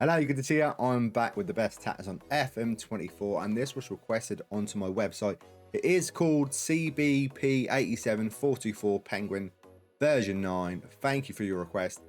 Hello, good to see you. I'm back with the best tatters on FM24, and this was requested onto my website. It is called CBP87 424 Penguin version 9. Thank you for your request.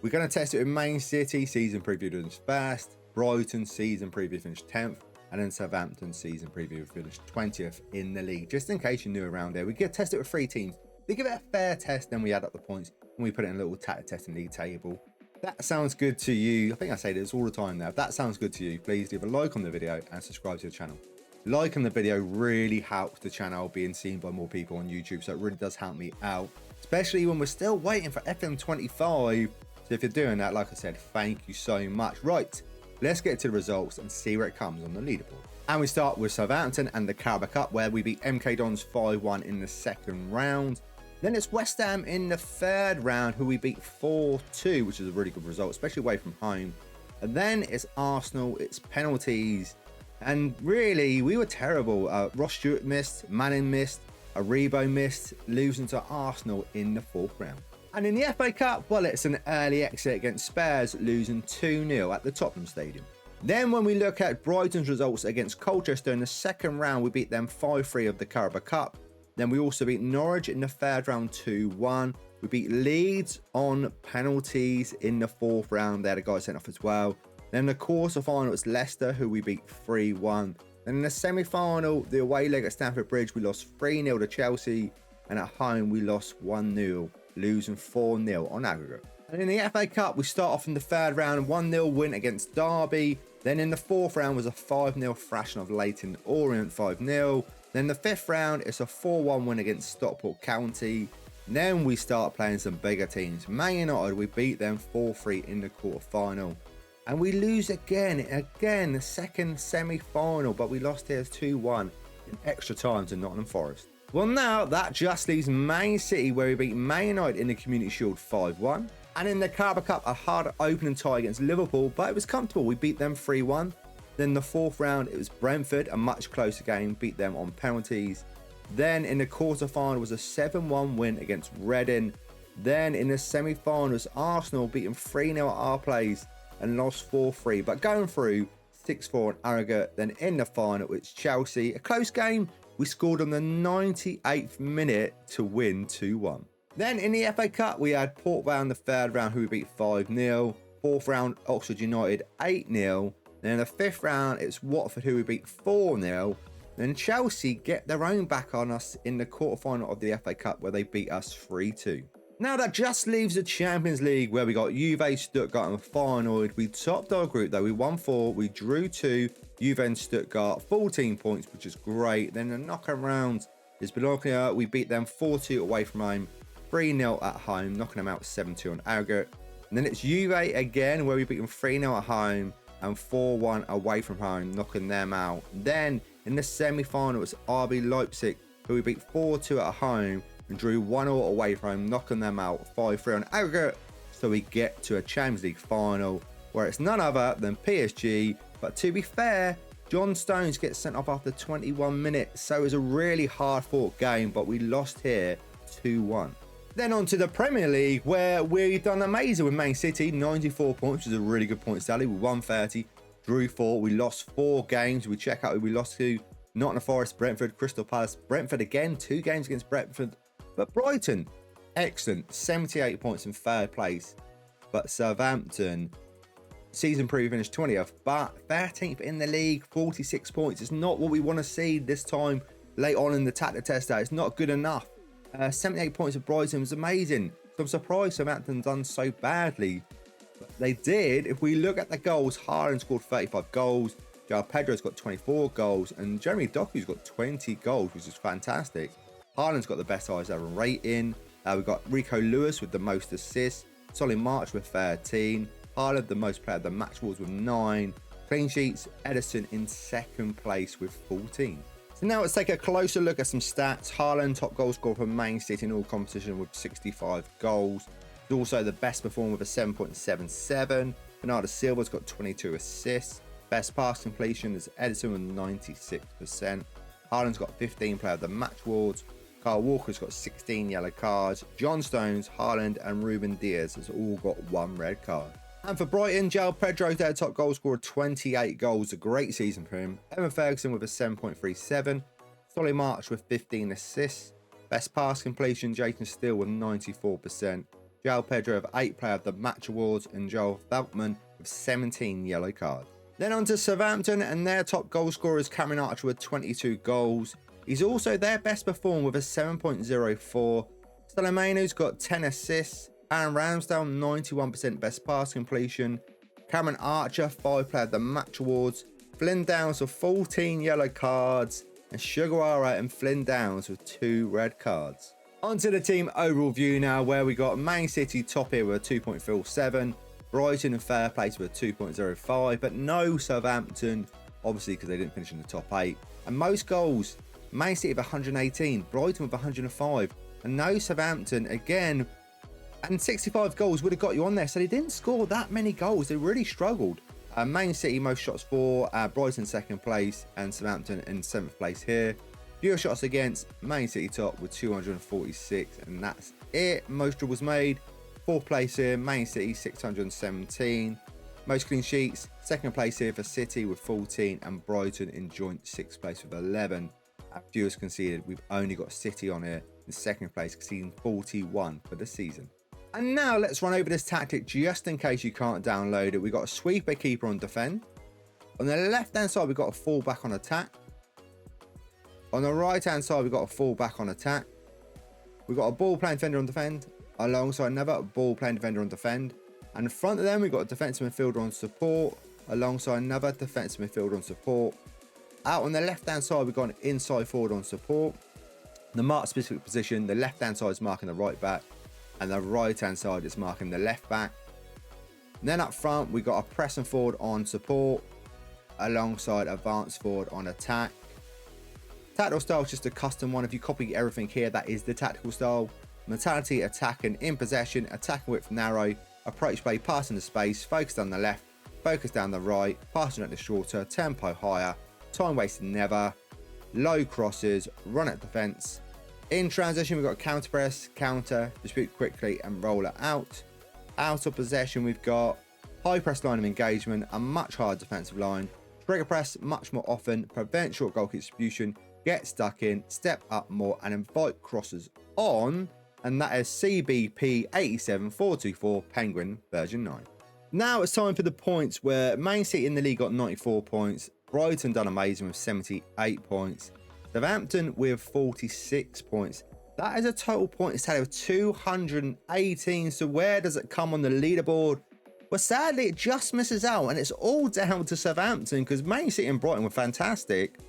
We're going to test it with Main City, season preview finished first, Brighton season preview finished 10th, and then Southampton season preview finished 20th in the league. Just in case you're new around here, we get test it with 3 teams. We give it a fair test, then we add up the points, and we put it in a little tatter testing league table. That sounds good to you. I think I say this all the time now. If that sounds good to you, please leave a like on the video and subscribe to the channel. Liking the video really helps the channel being seen by more people on YouTube, so it really does help me out, especially when we're still waiting for FM25. So if you're doing that, like I said, thank you so much. Right, let's get to the results and see where it comes on the leaderboard. And we start with Southampton and the Carabao Cup, where we beat MK Dons 5-1 in the second round. Then it's West Ham in the third round, who we beat 4-2, which is a really good result, especially away from home. And then it's Arsenal, it's penalties. And really, we were terrible. Ross Stewart missed, Manning missed, Aribo missed, losing to Arsenal in the fourth round. And in the FA Cup, well, it's an early exit against Spurs, losing 2-0 at the Tottenham Stadium. Then when we look at Brighton's results against Colchester in the second round, we beat them 5-3 of the Carabao Cup. Then we also beat Norwich in the third round 2-1. We beat Leeds on penalties in the fourth round. They had a guy sent off as well. Then the quarter-final was Leicester, who we beat 3-1. Then in the semi-final, the away leg at Stamford Bridge, we lost 3-0 to Chelsea. And at home, we lost 1-0, losing 4-0 on aggregate. And in the FA Cup, we start off in the third round, 1-0 win against Derby. Then in the fourth round was a 5-0 thrashing of Leyton Orient 5-0. Then the fifth round, it's a 4-1 win against Stockport County. Then we start playing some bigger teams. Man United, we beat them 4-3 in the quarter-final. And we lose again, the second semi-final, but we lost here 2-1 in extra time to Nottingham Forest. Well, now that just leaves Man City, where we beat Man United in the Community Shield 5-1. And in the Carabao Cup, a hard opening tie against Liverpool, but it was comfortable. We beat them 3-1. Then the fourth round, it was Brentford, a much closer game, beat them on penalties. Then in the quarter-final was a 7-1 win against Reading. Then in the semi-final was Arsenal, beating 3-0 at our place and lost 4-3. But going through 6-4 on Arrogate. Then in the final, it's Chelsea. A close game. We scored on the 98th minute to win 2-1. Then in the FA Cup, we had Port Vale in the third round, who we beat 5-0. Fourth round, Oxford United 8-0. Then in the fifth round, it's Watford, who we beat 4-0. Then Chelsea get their own back on us in the quarterfinal of the FA Cup, where they beat us 3-2. Now that just leaves the Champions League, where we got Juve, Stuttgart in the final. We topped our group though. We won 4, we drew 2. Juve and Stuttgart, 14 points, which is great. Then the knockout round is Bologna. We beat them 4-2 away from home, 3-0 at home, knocking them out 7-2 on aggregate. And then it's Juve again, where we beat them 3-0 at home and 4-1 away from home, knocking them out. Then in the semi-final, it's RB Leipzig, who we beat 4-2 at home and drew 1-0 away from home, knocking them out 5-3 on aggregate. So we get to a Champions League final, where it's none other than PSG. But to be fair, John Stones gets sent off after 21 minutes, so it was a really hard-fought game, but we lost here 2-1. Then on to the Premier League, where we've done amazing with Man City, 94 points, which is a really good point tally. We won 30, drew 4, we lost 4 games. We check out who we lost to: Nottingham Forest, Brentford, Crystal Palace. Brentford again, 2 games against Brentford. But Brighton, excellent, 78 points in third place. But Southampton, season preview finished 20th, but 13th in the league, 46 points. It's not what we want to see this time late on in the tactic test. It's not good enough. 78 points of Brighton was amazing. So I'm surprised Southampton done so badly. But they did. If we look at the goals, Haaland scored 35 goals. João Pedro's got 24 goals. And Jeremy Doku's got 20 goals, which is fantastic. Haaland's got the best highest ever rating. We've got Rico Lewis with the most assists. Solly March with 13. Haaland, the most player of the match awards, with 9. Clean sheets, Edison in second place with 14. So now let's take a closer look at some stats. Haaland, top goal scorer for Man City in all competition with 65 goals. He's also the best performer with a 7.77. Bernardo Silva's got 22 assists. Best pass completion is Edison with 96%. Haaland's got 15 player of the match awards. Kyle Walker's got 16 yellow cards. John Stones, Haaland and Ruben Diaz has all got 1 red card. And for Brighton, João Pedro, their top goal scorer, 28 goals. A great season for him. Evan Ferguson with a 7.37. Solly March with 15 assists. Best pass completion, Jason Steele with 94%. João Pedro with 8 Player of the Match awards. And Joel Veltman with 17 yellow cards. Then on to Southampton, and their top goal scorer is Cameron Archer with 22 goals. He's also their best performer with a 7.04. Salomenu's got 10 assists. Aaron Ramsdale, 91% best pass completion. Cameron Archer, 5 Player of the Match awards. Flynn Downs with 14 yellow cards. And Sugawara and Flynn Downs with 2 red cards. Onto the team overall view now, where we got Man City top here with a 2.47. Brighton in third place with a 2.05. But no Southampton, obviously because they didn't finish in the top 8. And most goals, Man City with 118. Brighton with 105. And no Southampton, again, and 65 goals would have got you on there. So they didn't score that many goals. They really struggled. Man City, most shots for. Brighton second place. And Southampton in 7th place here. Fewer shots against. Man City top with 246. And that's it. Most dribbles made. 4th place here. Man City 617. Most clean sheets. 2nd place here for City with 14. And Brighton in joint 6th place with 11. And fewest conceded. We've only got City on here in 2nd place, conceding 41 for the season. And now let's run over this tactic just in case you can't download it. We've got a sweeper keeper on defend. On the left-hand side, we've got a fullback on attack. On the right-hand side, we've got a fullback on attack. We've got a ball-playing defender on defend, alongside another ball-playing defender on defend. And in front of them, we've got a defensive midfielder on support, alongside another defensive midfielder on support. Out on the left-hand side, we've got an inside forward on support. The marked specific position, the left-hand side is marking the right back. And the right hand side is marking the left back. And then up front, we got a pressing forward on support, alongside advanced forward on attack. Tactical style is just a custom one. If you copy everything here, that is the tactical style. Mentality, attacking in possession, attacking width narrow, approach play, passing the space, focus down the left, focus down the right, passing at the shorter, tempo higher, time wasted never, low crosses, run at defence. In transition, we've got counter press, counter, dispute quickly, and roll it out. Out of possession, we've got high press line of engagement, a much higher defensive line. Trigger press much more often, prevent short goal distribution, get stuck in, step up more, and invite crosses on. And that is CBP87 424 Penguin version 9. Now it's time for the points, where Man City in the league got 94 points. Brighton done amazing with 78 points. Southampton with 46 points. That is a total points tally of 218. So where does it come on the leaderboard? Well, sadly, it just misses out, and it's all down to Southampton, because Man City and Brighton were fantastic.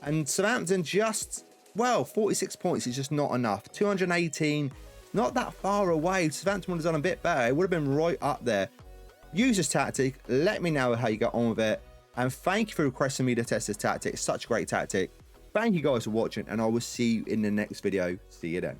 And Southampton just, well, 46 points is just not enough. 218, not that far away. Southampton would have done a bit better. It would have been right up there. Use this tactic. Let me know how you got on with it. And thank you for requesting me to test this tactic. It's such a great tactic. Thank you guys for watching, and I will see you in the next video. See you then.